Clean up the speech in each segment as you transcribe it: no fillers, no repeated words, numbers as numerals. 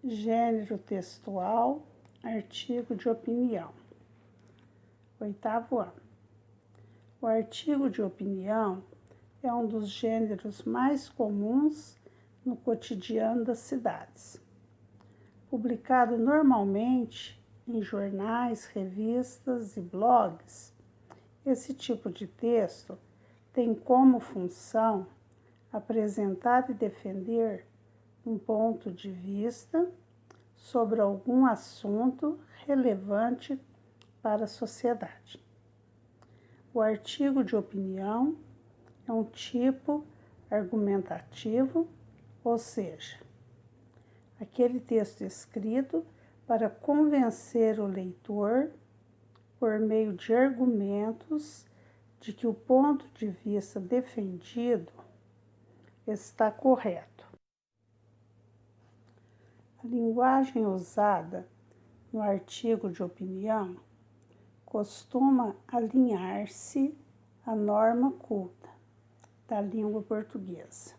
Gênero textual, artigo de opinião. 8º ano. O artigo de opinião é um dos gêneros mais comuns no cotidiano das cidades. Publicado normalmente em jornais, revistas e blogs, esse tipo de texto tem como função apresentar e defender um ponto de vista sobre algum assunto relevante para a sociedade. O artigo de opinião é um tipo argumentativo, ou seja, aquele texto escrito para convencer o leitor, por meio de argumentos, de que o ponto de vista defendido está correto. A linguagem usada no artigo de opinião costuma alinhar-se à norma culta da língua portuguesa.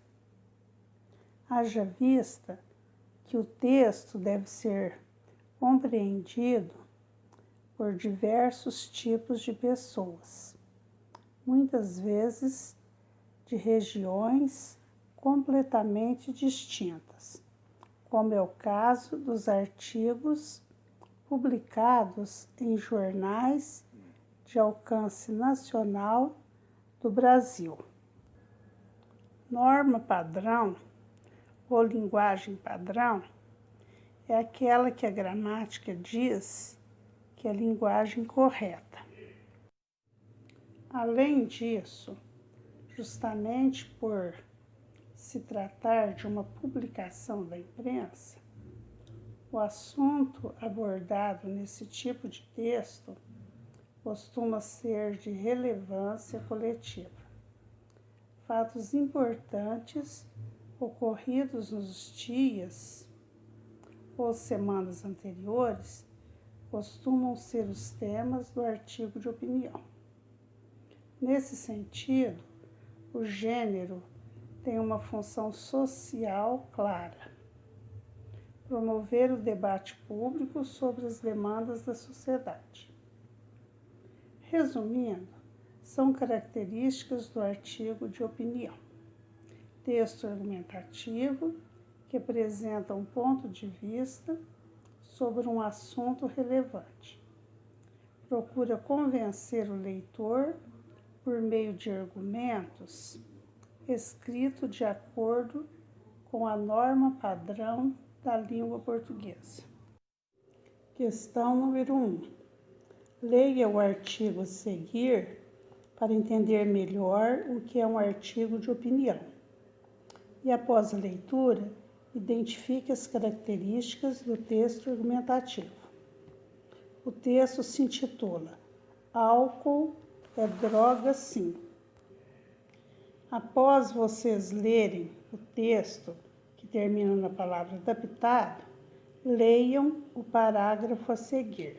Haja vista que o texto deve ser compreendido por diversos tipos de pessoas, muitas vezes de regiões completamente distintas, como é o caso dos artigos publicados em jornais de alcance nacional do Brasil. Norma padrão ou linguagem padrão é aquela que a gramática diz que é a linguagem correta. Além disso, justamente por se tratar de uma publicação da imprensa, o assunto abordado nesse tipo de texto costuma ser de relevância coletiva. Fatos importantes ocorridos nos dias ou semanas anteriores costumam ser os temas do artigo de opinião. Nesse sentido, o gênero tem uma função social clara: promover o debate público sobre as demandas da sociedade. Resumindo, são características do artigo de opinião: texto argumentativo que apresenta um ponto de vista sobre um assunto relevante. Procura convencer o leitor por meio de argumentos escrito de acordo com a norma padrão da língua portuguesa. Questão número 1. Leia o artigo a seguir para entender melhor o que é um artigo de opinião. E após a leitura, identifique as características do texto argumentativo. O texto se intitula Álcool é droga sim. Após vocês lerem o texto, que termina na palavra adaptado, leiam o parágrafo a seguir.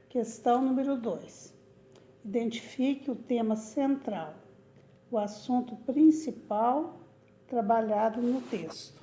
Questão número 2. Identifique o tema central, o assunto principal trabalhado no texto.